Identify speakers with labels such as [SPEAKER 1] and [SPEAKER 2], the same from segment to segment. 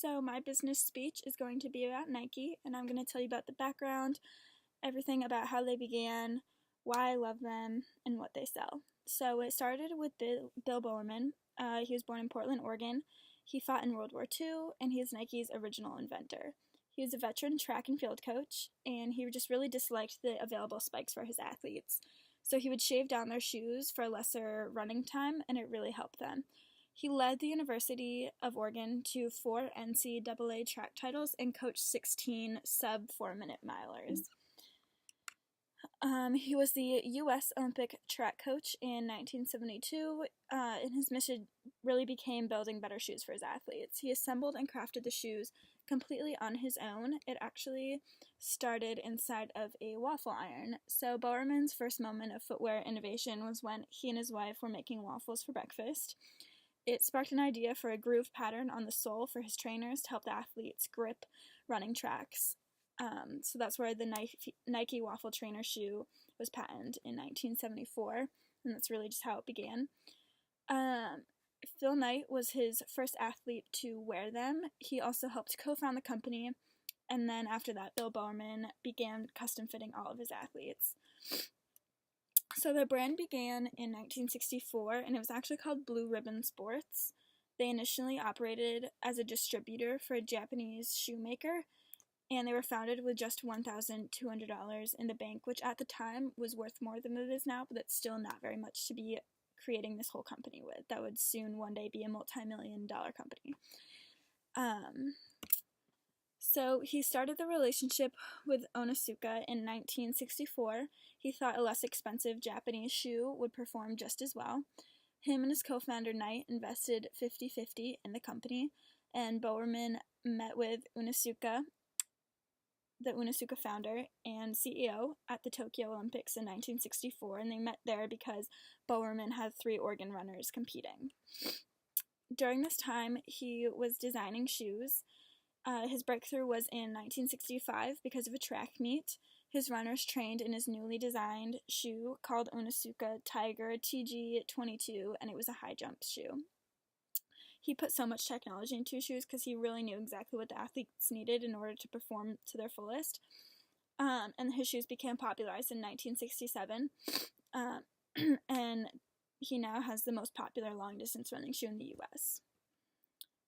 [SPEAKER 1] So my business speech is going to be about Nike, and I'm going to tell you about the background, everything about how they began, why I love them, and what they sell. So it started with Bill Bowerman. He was born in Portland, Oregon. He fought in World War II, and he is Nike's original inventor. He was a veteran track and field coach, and he just really disliked the available spikes for his athletes. So he would shave down their shoes for lesser running time, and it really helped them. He led the University of Oregon to 4 NCAA track titles and coached 16 sub 4-minute milers. He was the U.S. Olympic track coach in 1972, and his mission really became building better shoes for his athletes. He assembled and crafted the shoes completely on his own. It actually started inside of a waffle iron. So Bowerman's first moment of footwear innovation was when he and his wife were making waffles for breakfast. It sparked an idea for a groove pattern on the sole for his trainers to help the athletes grip running tracks. So that's where the Nike Waffle Trainer shoe was patented in 1974, and that's really just how it began. Phil Knight was his first athlete to wear them. He also helped co-found the company, and then after that, Bill Bowerman began custom fitting all of his athletes. So the brand began in 1964, and it was actually called Blue Ribbon Sports. They initially operated as a distributor for a Japanese shoemaker, and they were founded with just $1,200 in the bank, which at the time was worth more than it is now, but that's still not very much to be creating this whole company with. That would soon one day be a multi-million-dollar company. So he started the relationship with Onitsuka in 1964. He thought a less expensive Japanese shoe would perform just as well. Him and his co-founder Knight invested 50-50 in the company, and Bowerman met with Onitsuka, the Onitsuka founder and CEO, at the Tokyo Olympics in 1964, and they met there because Bowerman had 3 Oregon runners competing. During this time, he was designing shoes. His breakthrough was in 1965 because of a track meet. His runners trained in his newly designed shoe called Onitsuka Tiger TG22, and it was a high jump shoe. He put so much technology into his shoes because he really knew exactly what the athletes needed in order to perform to their fullest. And his shoes became popularized in 1967, and he now has the most popular long-distance running shoe in the U.S.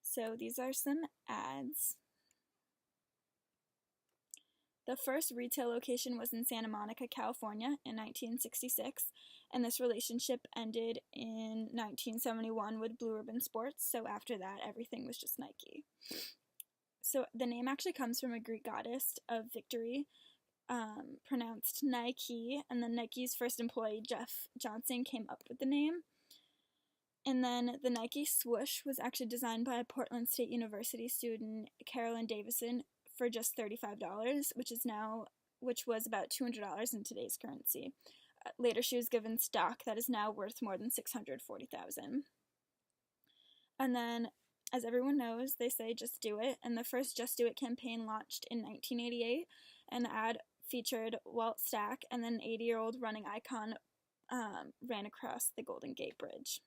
[SPEAKER 1] So these are some ads. The first retail location was in Santa Monica, California in 1966, and this relationship ended in 1971 with Blue Ribbon Sports, so after that everything was just Nike. So the name actually comes from a Greek goddess of victory, pronounced Nike, and then Nike's first employee, Jeff Johnson, came up with the name. And then the Nike swoosh was actually designed by a Portland State University student, Carolyn Davison, for just $35, which was about $200 in today's currency. Later, she was given stock that is now worth more than $640,000. And then, as everyone knows, they say just do it. And the first Just Do It campaign launched in 1988, and the ad featured Walt Stack, and then an 80-year-old running icon ran across the Golden Gate Bridge.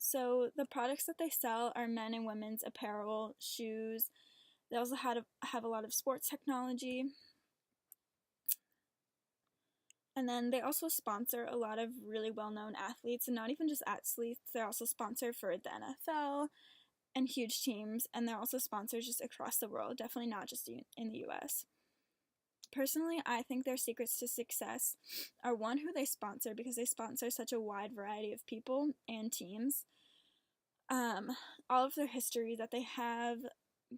[SPEAKER 1] So the products that they sell are men and women's apparel, shoes. They also have a lot of sports technology. And then they also sponsor a lot of really well-known athletes, and not even just athletes. They're also sponsored for the NFL and huge teams, and they're also sponsors just across the world, definitely not just in the U.S. Personally, I think their secrets to success are, one, who they sponsor, because they sponsor such a wide variety of people and teams. All of their history that they have,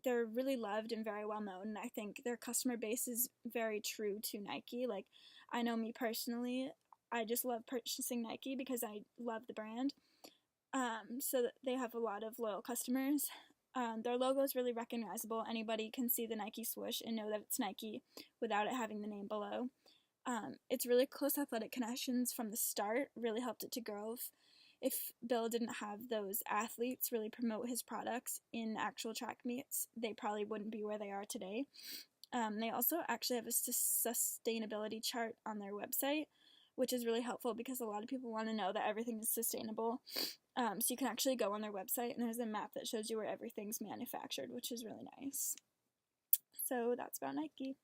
[SPEAKER 1] they're really loved and very well known, and I think their customer base is very true to Nike. Like, I know me personally, I just love purchasing Nike because I love the brand. So they have a lot of loyal customers. Their logo is really recognizable. Anybody can see the Nike swoosh and know that it's Nike without it having the name below. It's really close athletic connections from the start, really helped it to grow. If Bill didn't have those athletes really promote his products in actual track meets, they probably wouldn't be where they are today. They also actually have a sustainability chart on their website which is really helpful because a lot of people want to know that everything is sustainable. So you can actually go on their website and there's a map that shows you where everything's manufactured, which is really nice. So that's about Nike.